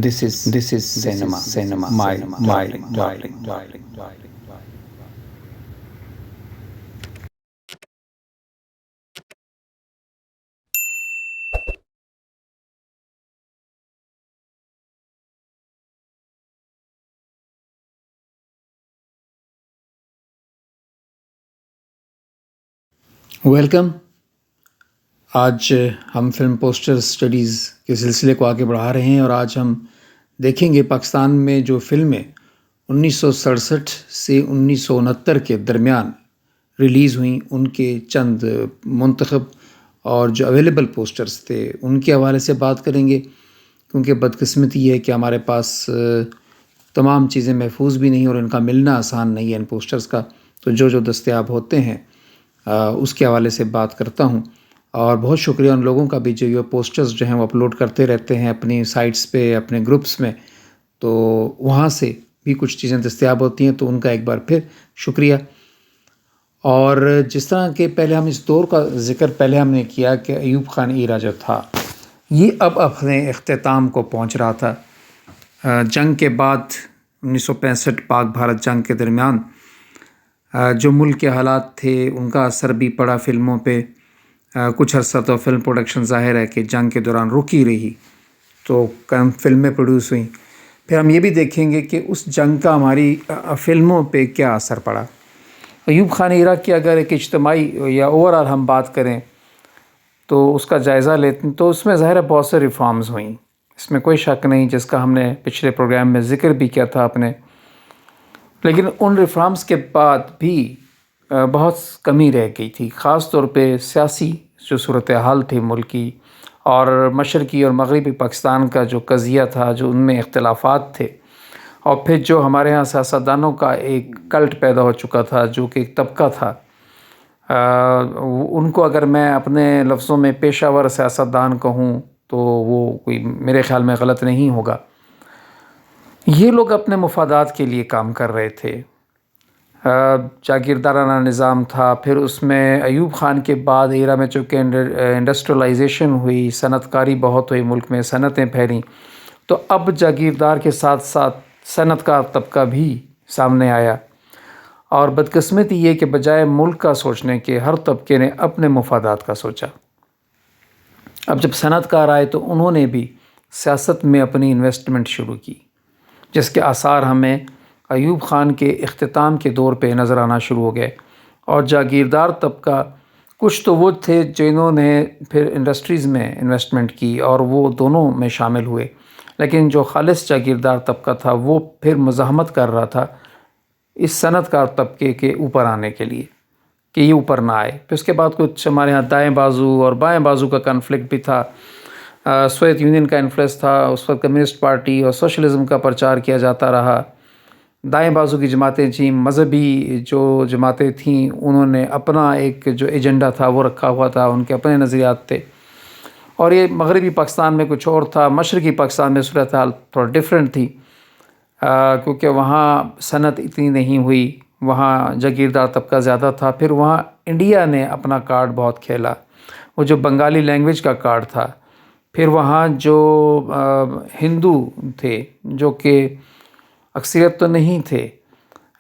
This is cinema. My darling. Welcome. آج ہم film poster studies کے سلسلے کو آگے بڑھا رہے ہیں اور آج ہم دیکھیں گے پاکستان میں جو فلمیں 1967 سے 1969 کے درمیان ریلیز ہوئیں ان کے چند منتخب اور جو اویلیبل پوسٹرز تھے ان کے حوالے سے بات کریں گے، کیونکہ بدقسمتی یہ ہے کہ ہمارے پاس تمام چیزیں محفوظ بھی نہیں اور ان کا ملنا آسان نہیں ہے ان پوسٹرز کا، تو جو دستیاب ہوتے ہیں اس کے حوالے سے بات کرتا ہوں. اور بہت شکریہ ان لوگوں کا بھی جو یہ پوسٹرز جو ہیں وہ اپلوڈ کرتے رہتے ہیں اپنی سائٹس پہ، اپنے گروپس میں، تو وہاں سے بھی کچھ چیزیں دستیاب ہوتی ہیں، تو ان کا ایک بار پھر شکریہ. اور جس طرح کہ پہلے ہم اس دور کا ذکر پہلے ہم نے کیا کہ ایوب خان ایرا جو تھا یہ اب اپنے اختتام کو پہنچ رہا تھا. جنگ کے بعد 1965 پاک بھارت جنگ کے درمیان جو ملک کے حالات تھے ان کا اثر بھی پڑا فلموں پہ. کچھ عرصہ تو فلم پروڈکشن ظاہر ہے کہ جنگ کے دوران رکی رہی، تو کم فلمیں پروڈیوس ہوئیں. پھر ہم یہ بھی دیکھیں گے کہ اس جنگ کا ہماری فلموں پہ کیا اثر پڑا. ایوب خان ایرا کی اگر ایک اجتماعی یا اوورآل ہم بات کریں تو اس کا جائزہ لیتے ہیں تو اس میں ظاہر ہے بہت سے ریفارمز ہوئیں، اس میں کوئی شک نہیں، جس کا ہم نے پچھلے پروگرام میں ذکر بھی کیا تھا اپنے. لیکن ان ریفارمز کے بعد بھی بہت کمی رہ گئی تھی، خاص طور پہ سیاسی جو صورتحال تھی ملک کی، اور مشرقی اور مغربی پاکستان کا جو قضیہ تھا، جو ان میں اختلافات تھے، اور پھر جو ہمارے ہاں سیاستدانوں کا ایک کلٹ پیدا ہو چکا تھا جو کہ ایک طبقہ تھا. ان کو اگر میں اپنے لفظوں میں پیشہ ور سیاستدان کہوں تو وہ کوئی میرے خیال میں غلط نہیں ہوگا. یہ لوگ اپنے مفادات کے لیے کام کر رہے تھے. جاگیردارانہ نظام تھا. پھر اس میں ایوب خان کے بعد ایرا میں چونکہ انڈسٹریلائزیشن ہوئی، صنعت کاری بہت ہوئی، ملک میں صنعتیں پھیلیں، تو اب جاگیردار کے ساتھ ساتھ صنعت کار طبقہ بھی سامنے آیا. اور بدقسمتی یہ کہ بجائے ملک کا سوچنے کے ہر طبقے نے اپنے مفادات کا سوچا. اب جب صنعت کار آئے تو انہوں نے بھی سیاست میں اپنی انویسٹمنٹ شروع کی، جس کے آثار ہمیں ایوب خان کے اختتام کے دور پہ نظر آنا شروع ہو گئے. اور جاگیردار طبقہ کچھ تو وہ تھے جنہوں نے پھر انڈسٹریز میں انویسٹمنٹ کی اور وہ دونوں میں شامل ہوئے، لیکن جو خالص جاگیردار طبقہ تھا وہ پھر مزاحمت کر رہا تھا اس صنعت کار طبقے کے اوپر آنے کے لیے کہ یہ اوپر نہ آئے. پھر اس کے بعد کچھ ہمارے ہاں دائیں بازو اور بائیں بازو کا کنفلکٹ بھی تھا. سوویت یونین کا انفلوئنس تھا، اس وقت کمیونسٹ پارٹی اور سوشلزم کا پرچار کیا جاتا رہا. دائیں بازو کی جماعتیں تھیں، مذہبی جو جماعتیں تھیں انہوں نے اپنا ایک جو ایجنڈا تھا وہ رکھا ہوا تھا، ان کے اپنے نظریات تھے. اور یہ مغربی پاکستان میں کچھ اور تھا. مشرقی پاکستان میں صورتحال تھوڑا ڈیفرنٹ تھی، کیونکہ وہاں صنعت اتنی نہیں ہوئی، وہاں جاگیردار طبقہ زیادہ تھا. پھر وہاں انڈیا نے اپنا کارڈ بہت کھیلا، وہ جو بنگالی لینگویج کا کارڈ تھا. پھر وہاں جو ہندو تھے جو کہ اکثریت تو نہیں تھے،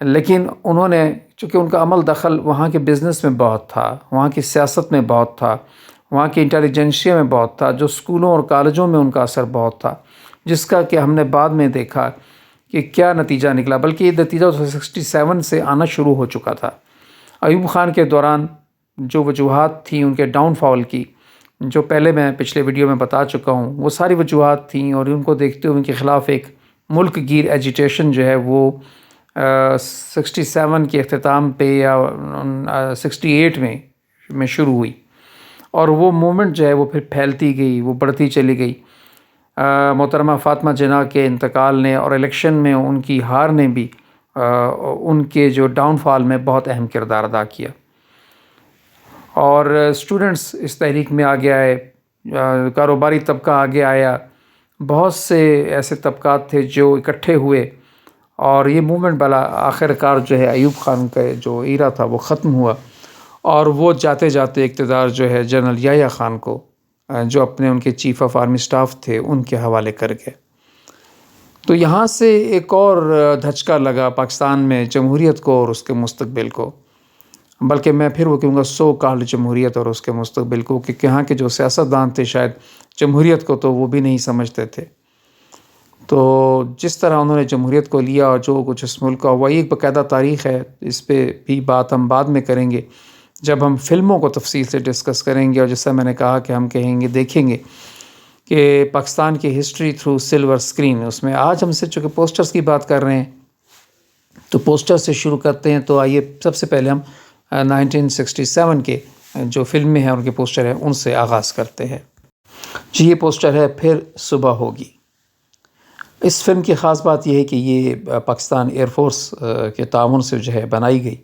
لیکن انہوں نے چونکہ ان کا عمل دخل وہاں کے بزنس میں بہت تھا، وہاں کی سیاست میں بہت تھا، وہاں کی انٹیلیجنشیا میں بہت تھا، جو اسکولوں اور کالجوں میں ان کا اثر بہت تھا، جس کا کہ ہم نے بعد میں دیکھا کہ کیا نتیجہ نکلا. بلکہ یہ نتیجہ 67 سے آنا شروع ہو چکا تھا. ایوب خان کے دوران جو وجوہات تھیں ان کے ڈاؤن فال کی، جو پہلے میں پچھلے ویڈیو میں بتا چکا ہوں، وہ ساری وجوہات تھیں، اور ان کو دیکھتے ہوئے ان کے خلاف ایک ملک گیر ایجیٹیشن جو ہے وہ 67 کے اختتام پہ یا 68 میں شروع ہوئی. اور وہ موومنٹ جو ہے وہ پھر پھیلتی گئی، وہ بڑھتی چلی گئی. محترمہ فاطمہ جناح کے انتقال نے اور الیکشن میں ان کی ہار نے بھی ان کے جو ڈاؤن فال میں بہت اہم کردار ادا کیا. اور اسٹوڈنٹس اس تحریک میں آگے آئے، کاروباری طبقہ آگے آیا، بہت سے ایسے طبقات تھے جو اکٹھے ہوئے، اور یہ موومنٹ بلا آخر کار جو ہے ایوب خان کا جو ایرا تھا وہ ختم ہوا. اور وہ جاتے جاتے اقتدار جو ہے جنرل یحییٰ خان کو، جو اپنے ان کے چیف آف آرمی سٹاف تھے، ان کے حوالے کر گئے. تو یہاں سے ایک اور دھچکا لگا پاکستان میں جمہوریت کو اور اس کے مستقبل کو، بلکہ میں پھر وہ کہوں گا سو کالڈ جمہوریت اور اس کے مستقبل کو، کہ یہاں کے جو سیاستدان تھے شاید جمہوریت کو تو وہ بھی نہیں سمجھتے تھے۔ تو جس طرح انہوں نے جمہوریت کو لیا اور جو کچھ اس ملک کا ہوا، یہ ایک باقاعدہ تاریخ ہے، اس پہ بھی بات ہم بعد میں کریں گے جب ہم فلموں کو تفصیل سے ڈسکس کریں گے، اور جیسا میں نے کہا کہ ہم کہیں گے دیکھیں گے کہ پاکستان کی ہسٹری تھرو سلور اسکرین، اس میں آج ہم سے چونکہ پوسٹرز کی بات کر رہے ہیں تو پوسٹر سے شروع کرتے ہیں۔ تو آئیے سب سے پہلے ہم 1967 کے جو فلمیں ہیں ان کے پوسٹر ہیں ان سے آغاز کرتے ہیں۔ جی یہ پوسٹر ہے پھر صبح ہوگی۔ اس فلم کی خاص بات یہ ہے کہ یہ پاکستان ایئر فورس کے تعاون سے جو ہے بنائی گئی،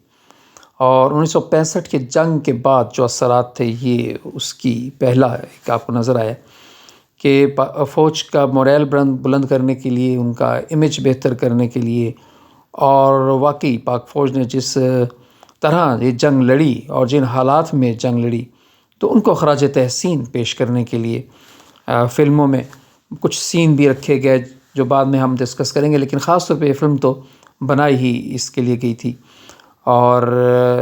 اور 1965 کے جنگ کے بعد جو اثرات تھے یہ اس کی پہلا ایک آپ کو نظر آیا کہ فوج کا موریل بلند کرنے کے لیے، ان کا امیج بہتر کرنے کے لیے، اور واقعی پاک فوج نے جس طرح یہ جنگ لڑی اور جن حالات میں جنگ لڑی، تو ان کو خراج تحسین پیش کرنے کے لیے فلموں میں کچھ سین بھی رکھے گئے جو بعد میں ہم ڈسکس کریں گے، لیکن خاص طور پہ یہ فلم تو بنائی ہی اس کے لیے گئی تھی۔ اور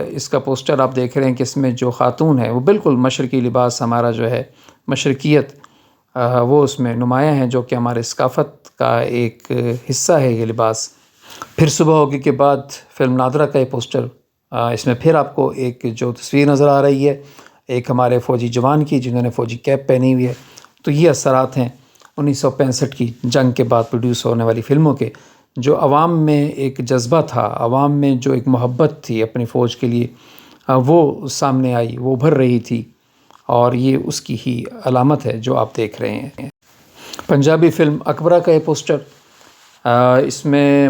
اس کا پوسٹر آپ دیکھ رہے ہیں کہ اس میں جو خاتون ہے وہ بالکل مشرقی لباس، ہمارا جو ہے مشرقیت وہ اس میں نمایاں ہیں، جو کہ ہمارے ثقافت کا ایک حصہ ہے یہ لباس۔ پھر صبح ہوگی کے بعد فلم نادرہ کا یہ پوسٹر، اس میں پھر آپ کو ایک جو تصویر نظر آ رہی ہے ایک ہمارے فوجی جوان کی جنہوں نے فوجی کیپ پہنی ہوئی ہے۔ تو یہ اثرات ہیں 1965 کی جنگ کے بعد پروڈیوس ہونے والی فلموں کے، جو عوام میں ایک جذبہ تھا، عوام میں جو ایک محبت تھی اپنی فوج کے لیے، وہ سامنے آئی، وہ ابھر رہی تھی، اور یہ اس کی ہی علامت ہے جو آپ دیکھ رہے ہیں۔ پنجابی فلم اکبرہ کا یہ پوسٹر، اس میں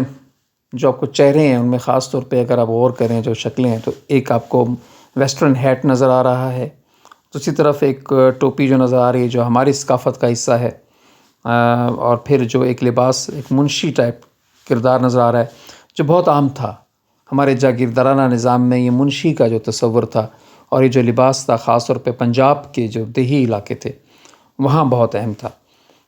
جو آپ کو چہرے ہیں ان میں خاص طور پہ اگر آپ غور کریں جو شکلیں ہیں، تو ایک آپ کو ویسٹرن ہیٹ نظر آ رہا ہے، دوسری طرف ایک ٹوپی جو نظر آ رہی ہے جو ہماری ثقافت کا حصہ ہے، اور پھر جو ایک لباس ایک منشی ٹائپ کردار نظر آ رہا ہے جو بہت عام تھا ہمارے جاگیردارانہ نظام میں۔ یہ منشی کا جو تصور تھا اور یہ جو لباس تھا خاص طور پہ پنجاب کے جو دیہی علاقے تھے وہاں بہت اہم تھا۔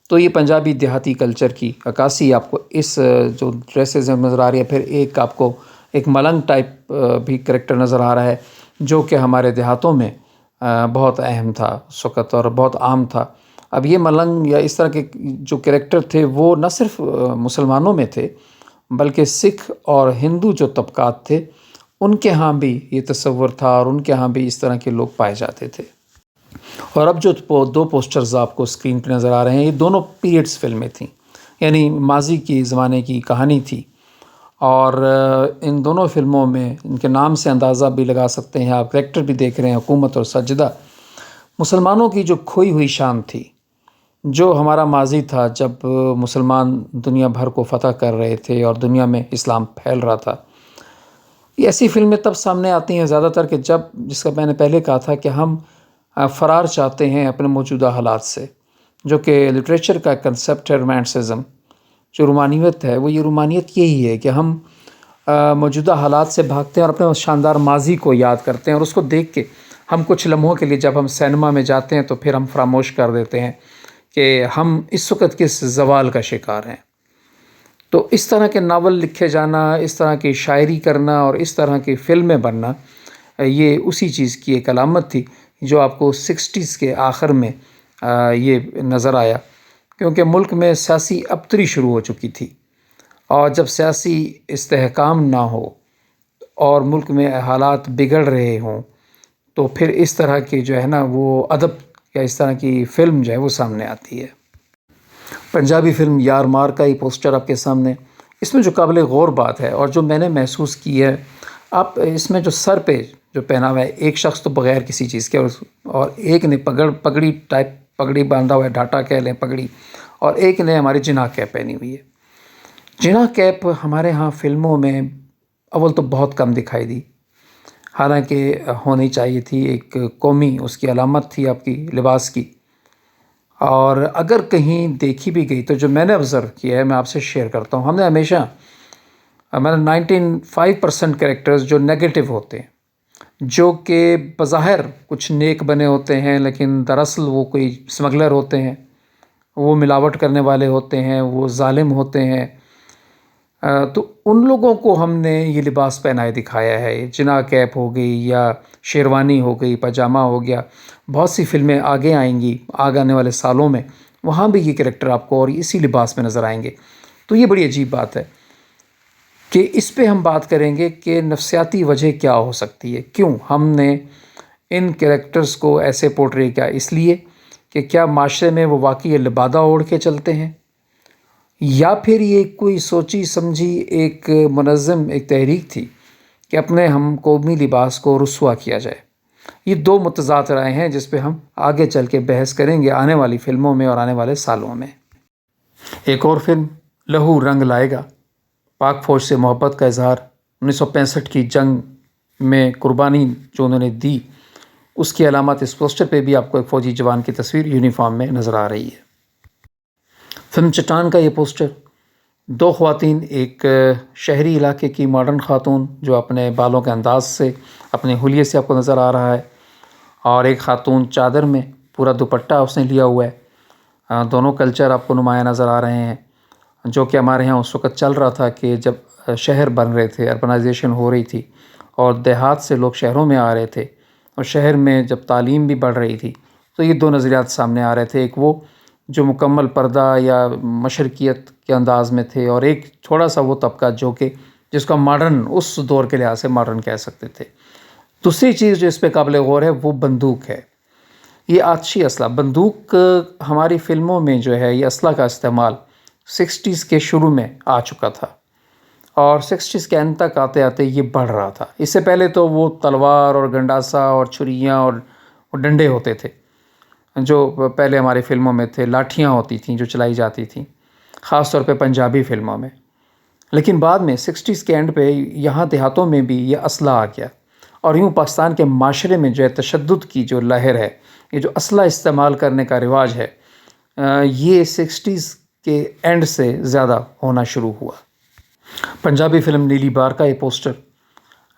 تو یہ پنجابی دیہاتی کلچر کی عکاسی آپ کو اس جو ڈریسز نظر آ رہی ہے۔ پھر ایک آپ کو ایک ملنگ ٹائپ بھی کریکٹر نظر آ رہا ہے جو کہ ہمارے دیہاتوں میں بہت اہم تھا اس وقت اور بہت عام تھا۔ اب یہ ملنگ یا اس طرح کے جو کریکٹر تھے وہ نہ صرف مسلمانوں میں تھے بلکہ سکھ اور ہندو جو طبقات تھے ان کے ہاں بھی یہ تصور تھا، اور ان کے ہاں بھی اس طرح کے لوگ پائے جاتے تھے۔ اور اب جو دو پوسٹرز آپ کو اسکرین پہ نظر آ رہے ہیں یہ دونوں پیریڈز فلمیں تھیں، یعنی ماضی کی زمانے کی کہانی تھی، اور ان دونوں فلموں میں ان کے نام سے اندازہ بھی لگا سکتے ہیں آپ، کریکٹر بھی دیکھ رہے ہیں، حکومت اور سجدہ، مسلمانوں کی جو کھوئی ہوئی شان تھی، جو ہمارا ماضی تھا جب مسلمان دنیا بھر کو فتح کر رہے تھے اور دنیا میں اسلام پھیل رہا تھا۔ یہ ایسی فلمیں تب سامنے آتی ہیں زیادہ تر کہ جب، جس کا میں نے پہلے کہا تھا کہ ہم فرار چاہتے ہیں اپنے موجودہ حالات سے، جو کہ لٹریچر کا کنسیپٹ ہے رومانسزم، جو رومانیت ہے وہ یہ رومانیت یہی ہے کہ ہم موجودہ حالات سے بھاگتے ہیں اور اپنے شاندار ماضی کو یاد کرتے ہیں، اور اس کو دیکھ کے ہم کچھ لمحوں کے لیے جب ہم سینما میں جاتے ہیں تو پھر ہم فراموش کر دیتے ہیں کہ ہم اس وقت کس زوال کا شکار ہیں۔ تو اس طرح کے ناول لکھے جانا، اس طرح کی شاعری کرنا اور اس طرح کی فلمیں بننا، یہ اسی چیز کی ایک علامت تھی جو آپ کو 60s کے آخر میں یہ نظر آیا، کیونکہ ملک میں سیاسی ابتری شروع ہو چکی تھی، اور جب سیاسی استحکام نہ ہو اور ملک میں حالات بگڑ رہے ہوں تو پھر اس طرح کی جو ہے نا وہ ادب یا اس طرح کی فلم جو ہے وہ سامنے آتی ہے۔ پنجابی فلم یار مار کا ہی پوسٹر آپ کے سامنے، اس میں جو قابل غور بات ہے اور جو میں نے محسوس کی ہے، آپ اس میں جو سر پہ جو پہنا ہوا ہے ایک شخص تو بغیر کسی چیز کے، اور ایک نے پگڑی ٹائپ پگڑی باندھا ہوا ہے، ڈھاٹا کہہ لیں پگڑی، اور ایک نے ہماری جناح کیپ پہنی ہوئی ہے۔ جناح کیپ ہمارے ہاں فلموں میں اول تو بہت کم دکھائی دی، حالانکہ ہونی چاہیے تھی، ایک قومی اس کی علامت تھی آپ کی لباس کی، اور اگر کہیں دیکھی بھی گئی تو جو میں نے آبزرو کیا ہے میں آپ سے شیئر کرتا ہوں۔ ہم نے ہمیشہ 95% کریکٹرز جو نیگیٹو ہوتے ہیں، جو کہ بظاہر کچھ نیک بنے ہوتے ہیں لیکن دراصل وہ کوئی اسمگلر ہوتے ہیں، وہ ملاوٹ کرنے والے ہوتے ہیں، وہ ظالم ہوتے ہیں، تو ان لوگوں کو ہم نے یہ لباس پہنائے دکھایا ہے. چنا کیپ ہو گئی یا شیروانی ہو گئی، پاجامہ ہو گیا. بہت سی فلمیں آگے آئیں گی آگے آنے والے سالوں میں، وہاں بھی یہ کریکٹر آپ کو اور اسی لباس میں نظر آئیں گے. تو یہ بڑی عجیب بات ہے کہ اس پہ ہم بات کریں گے کہ نفسیاتی وجہ کیا ہو سکتی ہے، کیوں ہم نے ان کریکٹرز کو ایسے پورٹری کیا. اس لیے کہ کیا معاشرے میں وہ واقعی لبادہ اوڑھ کے چلتے ہیں، یا پھر یہ کوئی سوچی سمجھی ایک منظم ایک تحریک تھی کہ اپنے ہم قومی لباس کو رسوا کیا جائے. یہ دو متضاد رائے ہیں جس پہ ہم آگے چل کے بحث کریں گے آنے والی فلموں میں اور آنے والے سالوں میں. ایک اور فلم لہو رنگ لائے گا، پاک فوج سے محبت کا اظہار. 1965 کی جنگ میں قربانی جو انہوں نے دی اس کی علامات اس پوسٹر پہ بھی آپ کو ایک فوجی جوان کی تصویر یونیفارم میں نظر آ رہی ہے. فلم چٹان کا یہ پوسٹر، دو خواتین، ایک شہری علاقے کی ماڈرن خاتون جو اپنے بالوں کے انداز سے اپنے حلیے سے آپ کو نظر آ رہا ہے، اور ایک خاتون چادر میں پورا دوپٹہ اس نے لیا ہوا ہے. دونوں کلچر آپ کو نمایاں نظر آ رہے ہیں، جو کہ ہمارے یہاں اس وقت چل رہا تھا کہ جب شہر بن رہے تھے، اربنائزیشن ہو رہی تھی اور دیہات سے لوگ شہروں میں آ رہے تھے، اور شہر میں جب تعلیم بھی بڑھ رہی تھی، تو یہ دو نظریات سامنے آ رہے تھے. ایک وہ جو مکمل پردہ یا مشرقیت کے انداز میں تھے، اور ایک تھوڑا سا وہ طبقہ جو کہ جس کو ماڈرن اس دور کے لحاظ سے ماڈرن کہہ سکتے تھے. دوسری چیز جو اس پہ قابل غور ہے وہ بندوق ہے. یہ آتشی اسلحہ بندوق ہماری فلموں میں جو ہے یہ اسلحہ کا استعمال 60s کے شروع میں آ چکا تھا، اور 60s کے اینڈ تک آتے آتے یہ بڑھ رہا تھا. اس سے پہلے تو وہ تلوار اور گنڈاسا اور چھریاں اور ڈنڈے ہوتے تھے جو پہلے ہماری فلموں میں تھے، لاٹھیاں ہوتی تھیں جو چلائی جاتی تھیں خاص طور پہ پنجابی فلموں میں. لیکن بعد میں 60s کے اینڈ پہ یہاں دیہاتوں میں بھی یہ اسلحہ آ گیا، اور یوں پاکستان کے معاشرے میں جو ہے تشدد کی جو لہر ہے، یہ جو اسلحہ استعمال کرنے کا رواج ہے، یہ 60s کے اینڈ سے زیادہ ہونا شروع ہوا. پنجابی فلم نیلی بار کا یہ پوسٹر،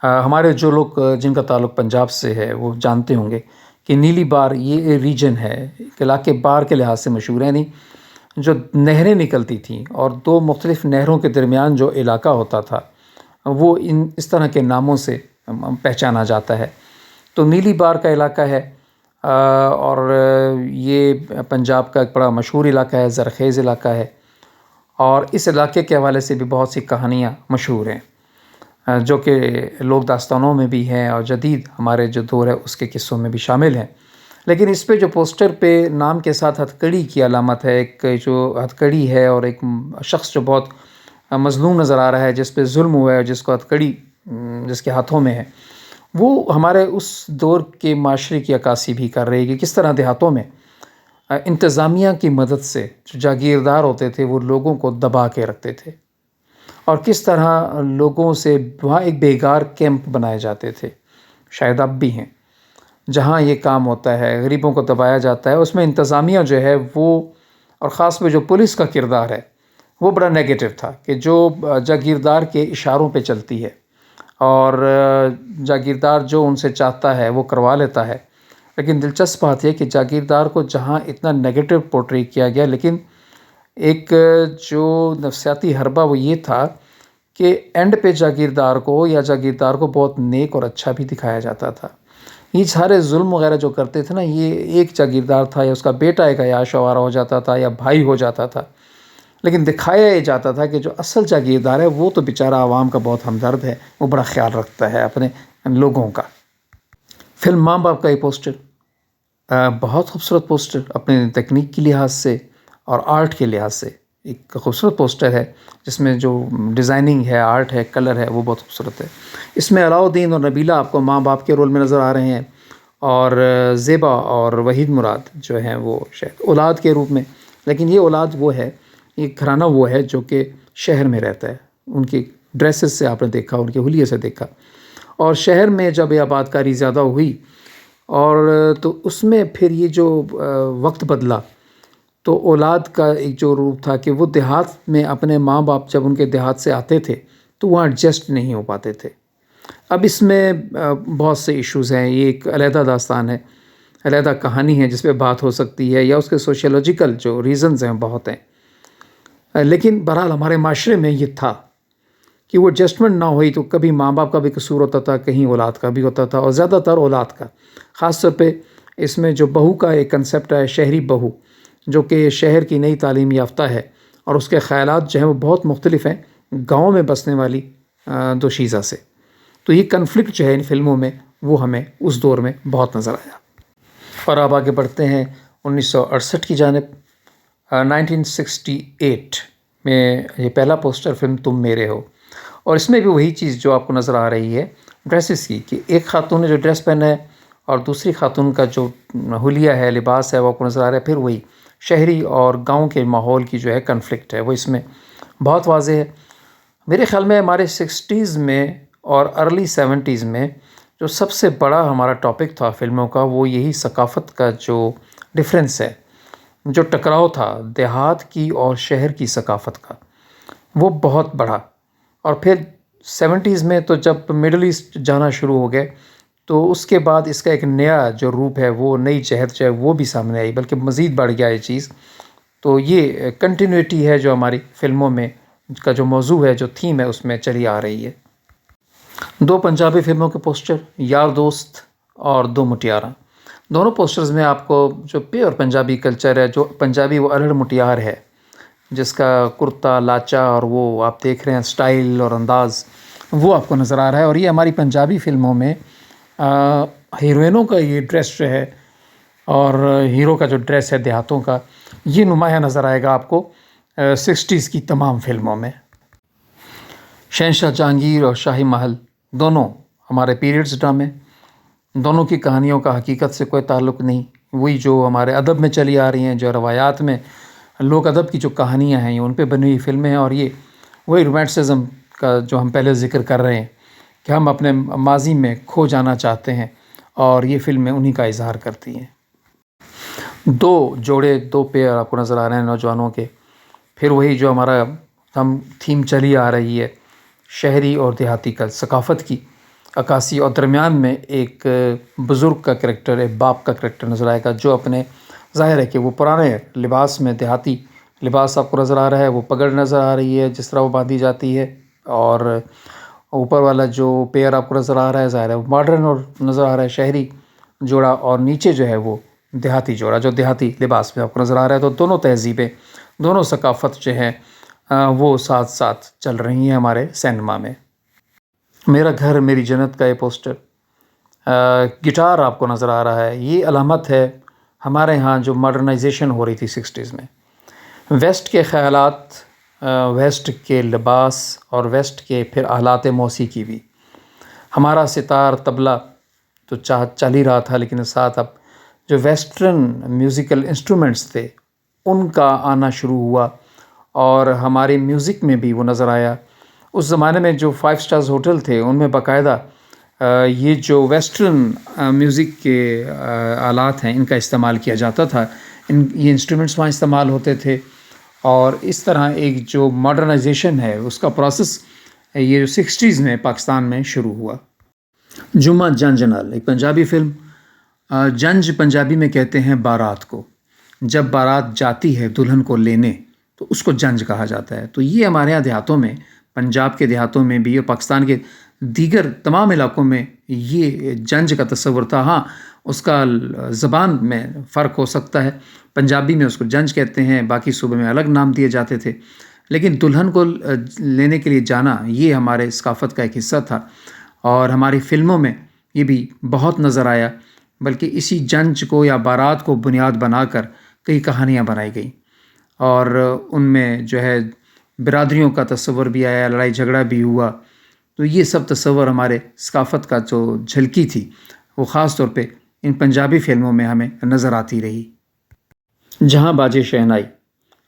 ہمارے جو لوگ جن کا تعلق پنجاب سے ہے وہ جانتے ہوں گے کہ نیلی بار یہ ریجن ہے، علاقے بار کے لحاظ سے مشہور ہے. نہیں، جو نہریں نکلتی تھیں اور دو مختلف نہروں کے درمیان جو علاقہ ہوتا تھا وہ اس طرح کے ناموں سے پہچانا جاتا ہے. تو نیلی بار کا علاقہ ہے، اور یہ پنجاب کا ایک بڑا مشہور علاقہ ہے، زرخیز علاقہ ہے، اور اس علاقے کے حوالے سے بھی بہت سی کہانیاں مشہور ہیں جو کہ لوک داستانوں میں بھی ہیں اور جدید ہمارے جو دور ہے اس کے قصوں میں بھی شامل ہیں. لیکن اس پہ جو پوسٹر پہ نام کے ساتھ ہتھ کڑی کی علامت ہے، ایک جو ہتھ کڑی ہے اور ایک شخص جو بہت مظلوم نظر آ رہا ہے، جس پہ ظلم ہوا ہے، جس کو ہتھ کڑی جس کے ہاتھوں میں ہے، وہ ہمارے اس دور کے معاشرے کی عکاسی بھی کر رہی ہے کہ کس طرح دیہاتوں میں انتظامیہ کی مدد سے جو جاگیردار ہوتے تھے وہ لوگوں کو دبا کے رکھتے تھے، اور کس طرح لوگوں سے وہاں ایک بیگار کیمپ بنائے جاتے تھے، شاید اب بھی ہیں، جہاں یہ کام ہوتا ہے، غریبوں کو دبایا جاتا ہے. اس میں انتظامیہ جو ہے وہ، اور خاص طور پہ جو پولیس کا کردار ہے وہ بڑا نیگیٹو تھا کہ جو جاگیردار کے اشاروں پہ چلتی ہے، اور جاگیردار جو ان سے چاہتا ہے وہ کروا لیتا ہے. لیکن دلچسپ بات یہ کہ جاگیردار کو جہاں اتنا نیگیٹو پورٹری کیا گیا، لیکن ایک جو نفسیاتی حربہ وہ یہ تھا کہ اینڈ پہ جاگیردار کو یا جاگیردار کو بہت نیک اور اچھا بھی دکھایا جاتا تھا. یہ سارے ظلم وغیرہ جو کرتے تھے نا، یہ ایک جاگیردار تھا یا اس کا بیٹا ایک عیاش آوارہ ہو جاتا تھا یا بھائی ہو جاتا تھا، لیکن دکھایا یہ جاتا تھا کہ جو اصل جاگیردار ہے وہ تو بیچارہ عوام کا بہت ہمدرد ہے، وہ بڑا خیال رکھتا ہے اپنے لوگوں کا. فلم ماں باپ کا یہ پوسٹر، بہت خوبصورت پوسٹر، اپنے تکنیک کی لحاظ سے اور آرٹ کے لحاظ سے ایک خوبصورت پوسٹر ہے، جس میں جو ڈیزائننگ ہے، آرٹ ہے، کلر ہے، وہ بہت خوبصورت ہے. اس میں علاؤدین اور نبیلہ آپ کو ماں باپ کے رول میں نظر آ رہے ہیں، اور زیبا اور وحید مراد جو ہیں وہ شاید اولاد کے روپ میں. لیکن یہ اولاد وہ ہے، یہ گھرانہ وہ ہے جو کہ شہر میں رہتا ہے. ان کی ڈریسز سے آپ نے دیکھا، ان کے حلیے سے دیکھا، اور شہر میں جب یہ آباد کاری زیادہ ہوئی اور تو اس میں پھر یہ جو وقت بدلا، تو اولاد کا ایک جو روپ تھا کہ وہ دیہات میں اپنے ماں باپ جب ان کے دیہات سے آتے تھے تو وہاں ایڈجسٹ نہیں ہو پاتے تھے. اب اس میں بہت سے ایشوز ہیں، یہ ایک علیحدہ داستان ہے. علیحدہ کہانی ہے جس پہ بات ہو سکتی ہے، یا اس کے سوشیولوجیکل جو ریزنز ہیں بہت ہیں، لیکن بہرحال ہمارے معاشرے میں یہ تھا کہ وہ ایڈجسٹمنٹ نہ ہوئی تو کبھی ماں باپ کا بھی قصور ہوتا تھا، کہیں اولاد کا بھی ہوتا تھا، اور زیادہ تر اولاد کا. خاص طور پہ اس میں جو بہو کا ایک کنسیپٹ ہے، شہری بہو، جو کہ شہر کی نئی تعلیم یافتہ ہے، اور اس کے خیالات جو ہیں وہ بہت مختلف ہیں گاؤں میں بسنے والی دوشیزہ سے. تو یہ کنفلکٹ جو ہے ان فلموں میں وہ ہمیں اس دور میں بہت نظر آیا. اور اب آگے بڑھتے ہیں 1968 کی جانب. 1968 میں یہ پہلا پوسٹر فلم تم میرے ہو، اور اس میں بھی وہی چیز جو آپ کو نظر آ رہی ہے ڈریسز کی، کہ ایک خاتون نے جو ڈریس پہنا ہے اور دوسری خاتون کا جو حلیہ ہے، لباس ہے، وہ آپ کو نظر آ رہا ہے. پھر وہی شہری اور گاؤں کے ماحول کی جو ہے کنفلکٹ ہے وہ اس میں بہت واضح ہے. میرے خیال میں ہمارے 60s میں اور ارلی 70s میں جو سب سے بڑا ہمارا ٹاپک تھا فلموں کا، وہ یہی ثقافت کا جو ڈفرینس ہے، جو ٹکراؤ تھا دیہات کی اور شہر کی ثقافت کا، وہ بہت بڑا. اور پھر 70s میں تو جب مڈل ایسٹ جانا شروع ہو گئے تو اس کے بعد اس کا ایک نیا جو روپ ہے، وہ نئی جہت جو ہے وہ بھی سامنے آئی، بلکہ مزید بڑھ گیا یہ چیز. تو یہ کنٹینیوٹی ہے جو ہماری فلموں میں کا جو موضوع ہے، جو تھیم ہے، اس میں چلی آ رہی ہے. 2 پنجابی فلموں کے پوسٹر، یار دوست اور دو مٹیاراں. دونوں پوسٹرز میں آپ کو جو پیور پنجابی کلچر ہے، جو پنجابی وہ الڑ مٹیار ہے، جس کا کرتا لاچا اور وہ آپ دیکھ رہے ہیں سٹائل اور انداز، وہ آپ کو نظر آ رہا ہے. اور یہ ہماری پنجابی فلموں میں ہیروئنوں کا یہ ڈریس جو ہے اور ہیرو کا جو ڈریس ہے دیہاتوں کا، یہ نمایاں نظر آئے گا آپ کو 60s کی تمام فلموں میں. شہنشاہ جہانگیر اور شاہی محل دونوں ہمارے پیریڈز ڈرامے، دونوں کی کہانیوں کا حقیقت سے کوئی تعلق نہیں، وہی جو ہمارے ادب میں چلی آ رہی ہیں، جو روایات میں لوک ادب کی جو کہانیاں ہیں، ان پہ بنی ہوئی فلمیں ہیں. اور یہ وہی رومانٹسزم کا جو ہم پہلے ذکر کر رہے ہیں کہ ہم اپنے ماضی میں کھو جانا چاہتے ہیں، اور یہ فلمیں انہی کا اظہار کرتی ہیں. 2 پیئر آپ کو نظر آ رہے ہیں نوجوانوں کے. پھر وہی جو ہمارا ہم تھیم چلی آ رہی ہے شہری اور دیہاتی کا ثقافت کی عکاسی، اور درمیان میں ایک بزرگ کا کریکٹر، ایک باپ کا کریکٹر نظر آئے گا، جو اپنے ظاہر ہے کہ وہ پرانے لباس میں، دیہاتی لباس آپ کو نظر آ رہا ہے، وہ پگڑ نظر آ رہی ہے جس طرح وہ باندھی جاتی ہے، اور اوپر والا جو پیئر آپ کو نظر آ رہا ہے ظاہر ہے وہ ماڈرن اور نظر آ رہا ہے شہری جوڑا، اور نیچے جو ہے وہ دیہاتی جوڑا جو دیہاتی لباس میں آپ کو نظر آ رہا ہے. تو دونوں تہذیبیں، دونوں ثقافت جو ہیں وہ ساتھ ساتھ چل رہی ہیں ہمارے سینما میں. میرا گھر میری جنت کا یہ پوسٹر، گٹار آپ کو نظر آ رہا ہے. یہ علامت ہے ہمارے ہاں جو ماڈرنائزیشن ہو رہی تھی 60s میں، ویسٹ کے خیالات، ویسٹ کے لباس اور ویسٹ کے پھر آلات موسیقی بھی. ہمارا ستار طبلہ تو چل ہی رہا تھا، لیکن ساتھ اب جو ویسٹرن میوزیکل انسٹرومنٹس تھے ان کا آنا شروع ہوا، اور ہمارے میوزک میں بھی وہ نظر آیا. اس زمانے میں جو 5 سٹارز ہوٹل تھے ان میں باقاعدہ یہ جو ویسٹرن میوزک کے آلات ہیں ان کا استعمال کیا جاتا تھا، یہ انسٹرومنٹس وہاں استعمال ہوتے تھے. اور اس طرح ایک جو ماڈرنائزیشن ہے اس کا پروسیس یہ 60s میں پاکستان میں شروع ہوا. جمعہ جنج نال، ایک پنجابی فلم. جنج پنجابی میں کہتے ہیں بارات کو. جب بارات جاتی ہے دلہن کو لینے تو اس کو جنج کہا جاتا ہے. تو یہ ہمارے یہاں دیہاتوں میں، پنجاب کے دیہاتوں میں بھی اور پاکستان کے دیگر تمام علاقوں میں یہ جنج کا تصور تھا. ہاں اس کا زبان میں فرق ہو سکتا ہے، پنجابی میں اس کو جنج کہتے ہیں، باقی صوبے میں الگ نام دیے جاتے تھے، لیکن دلہن کو لینے کے لیے جانا یہ ہمارے ثقافت کا ایک حصہ تھا. اور ہماری فلموں میں یہ بھی بہت نظر آیا، بلکہ اسی جنج کو یا بارات کو بنیاد بنا کر کئی کہانیاں بنائی گئیں، اور ان میں جو ہے برادریوں کا تصور بھی آیا، لڑائی جھگڑا بھی ہوا. تو یہ سب تصور ہمارے ثقافت کا جو جھلکی تھی وہ خاص طور پہ ان پنجابی فلموں میں ہمیں نظر آتی رہی. جہاں باجے شہنائی،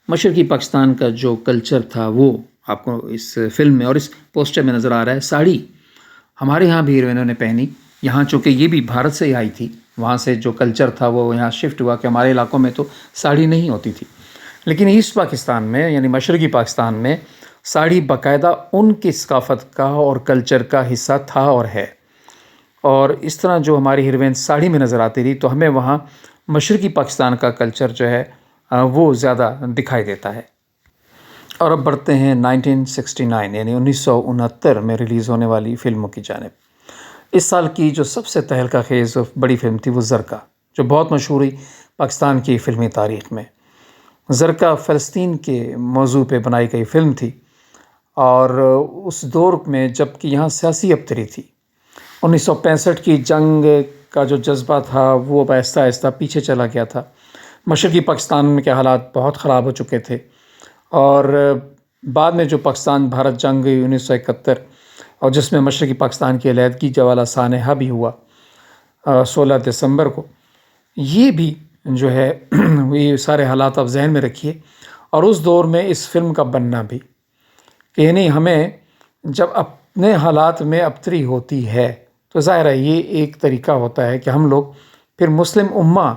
مشرقی پاکستان کا جو کلچر تھا وہ آپ کو اس فلم میں اور اس پوسٹر میں نظر آ رہا ہے. ساڑی ہمارے ہاں بھی ہیروئنوں نے پہنی، یہاں چونکہ یہ بھی بھارت سے ہی آئی تھی، وہاں سے جو کلچر تھا وہ یہاں شفٹ ہوا کہ ہمارے علاقوں میں تو ساڑی نہیں ہوتی تھی، لیکن ایسٹ پاکستان میں یعنی مشرقی پاکستان میں ساڑی باقاعدہ ان کی ثقافت کا اور کلچر کا حصہ تھا اور ہے. اور اس طرح جو ہماری ہیروین ساڑی میں نظر آتی رہی تو ہمیں وہاں مشرقی پاکستان کا کلچر جو ہے وہ زیادہ دکھائی دیتا ہے۔ اور اب بڑھتے ہیں 1969 یعنی 1969 میں ریلیز ہونے والی فلموں کی جانب۔ اس سال کی جو سب سے تہلکہ خیز بڑی فلم تھی وہ زرقا، جو بہت مشہور ہوئی پاکستان کی فلمی تاریخ میں۔ زرقا فلسطین کے موضوع پہ بنائی گئی فلم تھی، اور اس دور میں جب کہ یہاں سیاسی ابتری تھی، 1965 کی جنگ کا جو جذبہ تھا وہ اب آہستہ آہستہ پیچھے چلا گیا تھا۔ مشرقی پاکستان کے حالات بہت خراب ہو چکے تھے، اور بعد میں جو پاکستان بھارت جنگ ہوئی 1971، اور جس میں مشرقی پاکستان کی علیحدگی کا والا سانحہ بھی ہوا 16 دسمبر کو، یہ بھی جو ہے یہ سارے حالات آپ ذہن میں رکھیے۔ اور اس دور میں اس فلم کا بننا بھی کہ یعنی ہمیں جب اپنے حالات میں ابتری ہوتی ہے تو ظاہر ہے یہ ایک طریقہ ہوتا ہے کہ ہم لوگ پھر مسلم امہ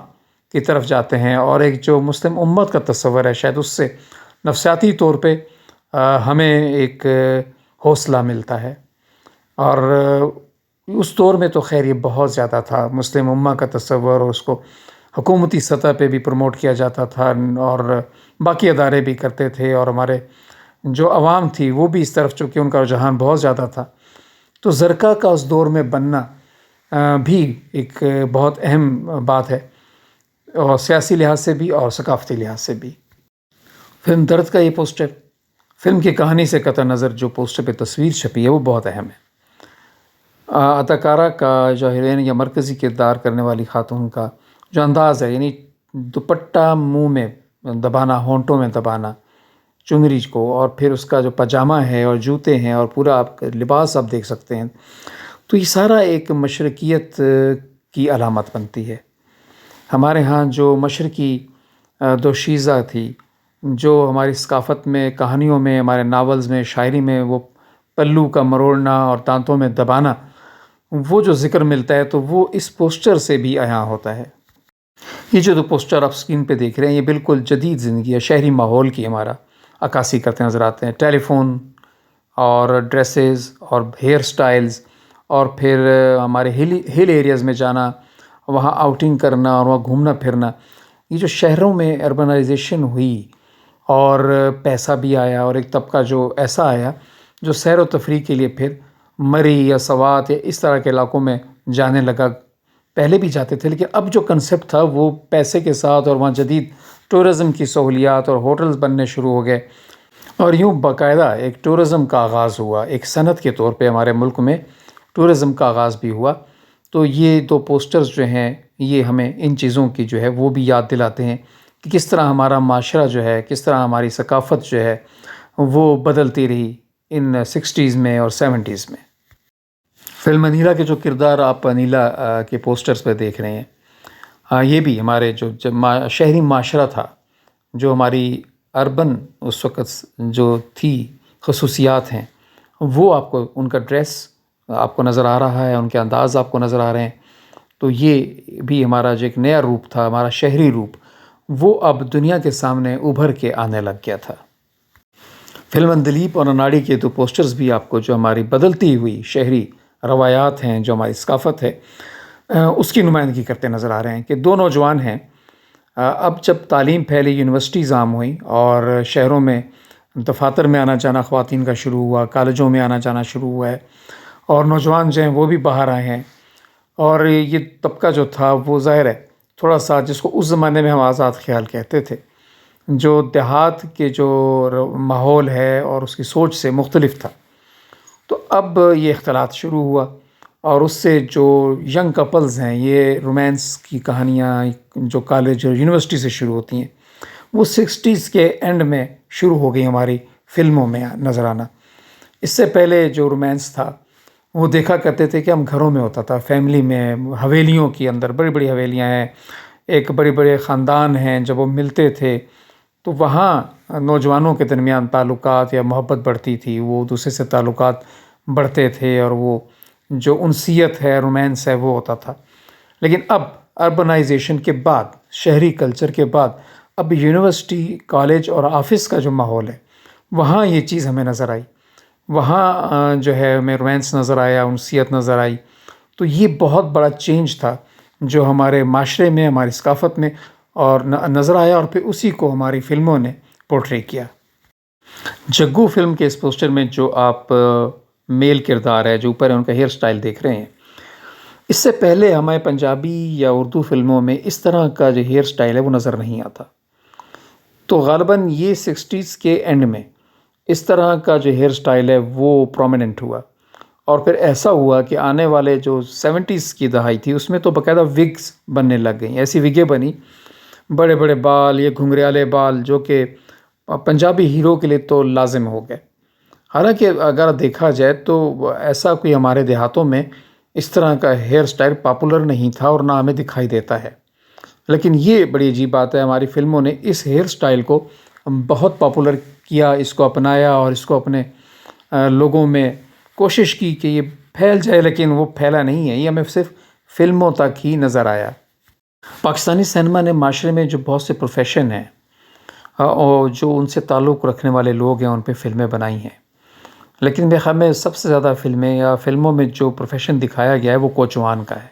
کی طرف جاتے ہیں، اور ایک جو مسلم امت کا تصور ہے شاید اس سے نفسیاتی طور پہ ہمیں ایک حوصلہ ملتا ہے۔ اور اس دور میں تو خیر یہ بہت زیادہ تھا مسلم امہ کا تصور، اور اس کو حکومتی سطح پہ بھی پروموٹ کیا جاتا تھا، اور باقی ادارے بھی کرتے تھے، اور ہمارے جو عوام تھی وہ بھی اس طرف، چونکہ ان کا رجحان بہت زیادہ تھا۔ تو زرقا کا اس دور میں بننا بھی ایک بہت اہم بات ہے، اور سیاسی لحاظ سے بھی اور ثقافتی لحاظ سے بھی۔ فلم درد کا یہ پوسٹر، فلم کی کہانی سے قطع نظر جو پوسٹر پہ تصویر چھپی ہے وہ بہت اہم ہے۔ اداکارہ کا جو ہیروئن یا مرکزی کردار کرنے والی خاتون کا جو انداز ہے، یعنی دوپٹہ منہ میں دبانا، ہونٹوں میں دبانا چنگری کو، اور پھر اس کا جو پاجامہ ہے اور جوتے ہیں اور پورا آپ کا لباس آپ دیکھ سکتے ہیں، تو یہ سارا ایک مشرقیت کی علامت بنتی ہے۔ ہمارے ہاں جو مشرقی دوشیزہ تھی، جو ہماری ثقافت میں، کہانیوں میں، ہمارے ناولز میں، شاعری میں وہ پلو کا مروڑنا اور دانتوں میں دبانا، وہ جو ذکر ملتا ہے تو وہ اس پوسٹر سے بھی عیاں ہوتا ہے۔ یہ جو دو پوسٹر آپ اسکرین پہ دیکھ رہے ہیں یہ بالکل جدید زندگی ہے، شہری ماحول کی ہمارا عکاسی کرتے نظر آتے ہیں۔ ٹیلی فون اور ڈریسز اور ہیئر سٹائلز، اور پھر ہمارے ہل ایریاز میں جانا، وہاں آؤٹنگ کرنا اور وہاں گھومنا پھرنا، یہ جو شہروں میں اربنائزیشن ہوئی اور پیسہ بھی آیا، اور ایک طبقہ جو ایسا آیا جو سیر و تفریح کے لیے پھر مری یا سوات یا اس طرح کے علاقوں میں جانے لگا۔ پہلے بھی جاتے تھے، لیکن اب جو کنسیپٹ تھا وہ پیسے کے ساتھ، اور وہاں جدید ٹورزم کی سہولیات اور ہوٹلز بننے شروع ہو گئے، اور یوں باقاعدہ ایک ٹورزم کا آغاز ہوا، ایک صنعت کے طور پہ ہمارے ملک میں ٹورزم کا آغاز بھی ہوا۔ تو یہ دو پوسٹرز جو ہیں یہ ہمیں ان چیزوں کی جو ہے وہ بھی یاد دلاتے ہیں کہ کس طرح ہمارا معاشرہ جو ہے، کس طرح ہماری ثقافت جو ہے وہ بدلتی رہی ان 60s میں اور 70s میں۔ فلم انیلا کے جو کردار آپ انیلا کے پوسٹرز پہ دیکھ رہے ہیں، یہ بھی ہمارے جو شہری معاشرہ تھا، جو ہماری اربن اس وقت جو تھی خصوصیات ہیں، وہ آپ کو ان کا ڈریس آپ کو نظر آ رہا ہے، ان کے انداز آپ کو نظر آ رہے ہیں۔ تو یہ بھی ہمارا جو ایک نیا روپ تھا، ہمارا شہری روپ، وہ اب دنیا کے سامنے ابھر کے آنے لگ گیا تھا۔ فلم دلیپ اور اناڑی کے دو پوسٹرز بھی آپ کو جو ہماری بدلتی ہوئی شہری روایات ہیں، جو ہماری ثقافت ہے، اس کی نمائندگی کرتے نظر آ رہے ہیں کہ دو نوجوان ہیں۔ اب جب تعلیم پھیلی، یونیورسٹیز عام ہوئیں، اور شہروں میں دفاتر میں آنا جانا خواتین کا شروع ہوا، کالجوں میں آنا جانا شروع ہوا ہے، اور نوجوان جو ہیں وہ بھی باہر آئے ہیں، اور یہ طبقہ جو تھا وہ ظاہر ہے تھوڑا سا، جس کو اس زمانے میں ہم آزاد خیال کہتے تھے، جو دیہات کے جو ماحول ہے اور اس کی سوچ سے مختلف تھا، تو اب یہ اختلاط شروع ہوا، اور اس سے جو ینگ کپلز ہیں، یہ رومانس کی کہانیاں جو کالج اور یونیورسٹی سے شروع ہوتی ہیں، وہ 60s کے اینڈ میں شروع ہو گئی ہماری فلموں میں نظر آنا۔ اس سے پہلے جو رومانس تھا وہ دیکھا کرتے تھے کہ ہم گھروں میں ہوتا تھا، فیملی میں، حویلیوں کے اندر، بڑی بڑی حویلیاں ہیں، ایک بڑے بڑے خاندان ہیں، جب وہ ملتے تھے تو وہاں نوجوانوں کے درمیان تعلقات یا محبت بڑھتی تھی، وہ دوسرے سے تعلقات بڑھتے تھے، اور وہ جو انسیت ہے، رومانس ہے، وہ ہوتا تھا۔ لیکن اب اربنائزیشن کے بعد، شہری کلچر کے بعد، اب یونیورسٹی، کالج اور آفس کا جو ماحول ہے، وہاں یہ چیز ہمیں نظر آئی، وہاں جو ہے ہمیں رومانس نظر آیا، انسیت نظر آئی۔ تو یہ بہت بڑا چینج تھا جو ہمارے معاشرے میں، ہماری ثقافت میں اور نظر آیا، اور پھر اسی کو ہماری فلموں نے پورٹری کیا۔ جگو فلم کے اس پوسٹر میں جو آپ میل کردار ہے جو اوپر ہے ان کا ہیئر سٹائل دیکھ رہے ہیں، اس سے پہلے ہمارے پنجابی یا اردو فلموں میں اس طرح کا جو ہیئر سٹائل ہے وہ نظر نہیں آتا۔ تو غالباً یہ 60s کے اینڈ میں اس طرح کا جو ہیئر سٹائل ہے وہ پرومیننٹ ہوا، اور پھر ایسا ہوا کہ آنے والے جو 70s کی دہائی تھی اس میں تو باقاعدہ وگز بننے لگ گئیں، ایسی وگیں بنی، بڑے بڑے بال، یہ گھنگریالے بال جو کہ پنجابی ہیرو کے لیے تو لازم ہو گئے۔ حالانکہ اگر دیکھا جائے تو ایسا کوئی ہمارے دیہاتوں میں اس طرح کا ہیئر سٹائل پاپولر نہیں تھا اور نہ ہمیں دکھائی دیتا ہے، لیکن یہ بڑی عجیب بات ہے، ہماری فلموں نے اس ہیئر سٹائل کو بہت پاپولر کیا، اس کو اپنایا اور اس کو اپنے لوگوں میں کوشش کی کہ یہ پھیل جائے، لیکن وہ پھیلا نہیں ہے، یہ ہمیں صرف فلموں تک ہی نظر آیا۔ پاکستانی سینما نے معاشرے میں جو بہت سے پروفیشن ہیں اور جو ان سے تعلق رکھنے والے لوگ ہیں ان پہ فلمیں بنائی ہیں، لیکن میرے خیال میں سب سے زیادہ فلموں میں جو پروفیشن دکھایا گیا ہے وہ کوچوان کا ہے،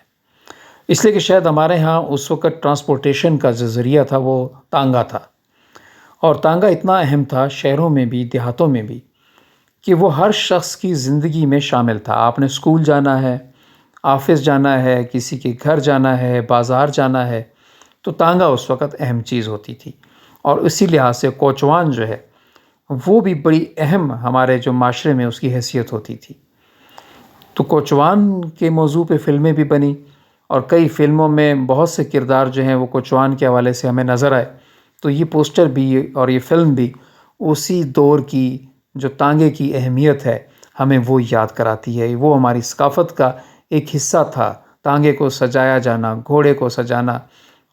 اس لیے کہ شاید ہمارے ہاں اس وقت ٹرانسپورٹیشن کا جو ذریعہ تھا وہ تانگا تھا، اور تانگا اتنا اہم تھا شہروں میں بھی دیہاتوں میں بھی کہ وہ ہر شخص کی زندگی میں شامل تھا۔ آپ نے اسکول جانا ہے، آفس جانا ہے، کسی کے گھر جانا ہے، بازار جانا ہے، تو تانگا اس وقت اہم چیز ہوتی تھی، اور اسی لحاظ سے کوچوان جو ہے وہ بھی بڑی اہم ہمارے جو معاشرے میں اس کی حیثیت ہوتی تھی۔ تو کوچوان کے موضوع پہ فلمیں بھی بنی، اور کئی فلموں میں بہت سے کردار جو ہیں وہ کوچوان کے حوالے سے ہمیں نظر آئے۔ تو یہ پوسٹر بھی اور یہ فلم بھی اسی دور کی جو تانگے کی اہمیت ہے ہمیں وہ یاد کراتی ہے۔ وہ ہماری ثقافت کا ایک حصہ تھا، تانگے کو سجایا جانا، گھوڑے کو سجانا،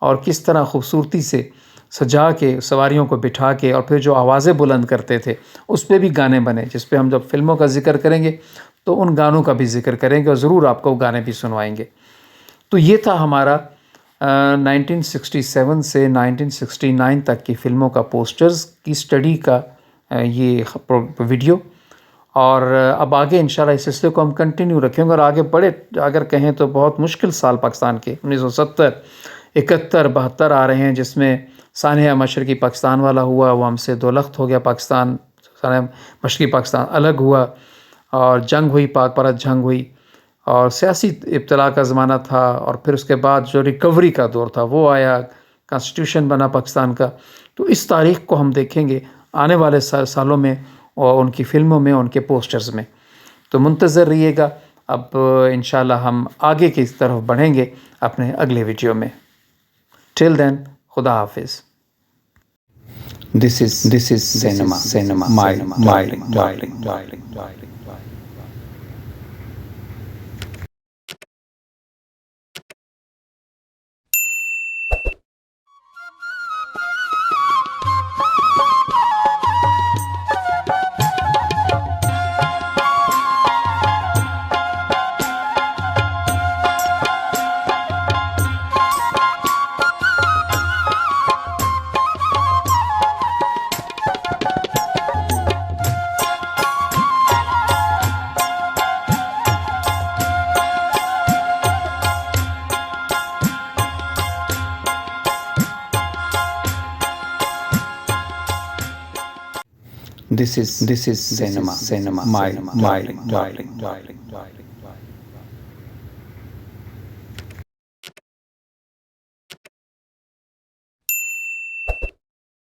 اور کس طرح خوبصورتی سے سجا کے سواریوں کو بٹھا کے، اور پھر جو آوازیں بلند کرتے تھے اس پہ بھی گانے بنے، جس پہ ہم جب فلموں کا ذکر کریں گے تو ان گانوں کا بھی ذکر کریں گے اور ضرور آپ کو گانے بھی سنوائیں گے۔ تو یہ تھا ہمارا 1967 سے 1969 تک کی فلموں کا پوسٹرز کی سٹڈی کا یہ ویڈیو، اور اب آگے انشاءاللہ اس سلسلے کو ہم کنٹینیو رکھیں گے، اور آگے بڑے اگر کہیں تو بہت مشکل سال پاکستان کے 1970، 71، 72 آ رہے ہیں، جس میں سانحہ مشرقی پاکستان والا ہوا، وہ ہم سے دولخت ہو گیا پاکستان، سانحہ مشرقی پاکستان الگ ہوا، اور جنگ ہوئی، پاک پرت جنگ ہوئی، اور سیاسی ابتلا کا زمانہ تھا، اور پھر اس کے بعد جو ریکوری کا دور تھا وہ آیا، کانسٹیٹیوشن بنا پاکستان کا۔ تو اس تاریخ کو ہم دیکھیں گے آنے والے سالوں میں، اور ان کی فلموں میں، ان کے پوسٹرز میں۔ تو منتظر رہیے گا، اب انشاءاللہ ہم آگے کی طرف بڑھیں گے اپنے اگلے ویڈیو میں۔ ٹل دین، خدا حافظ۔ This is cinema, my darling. This is cinema, my darling.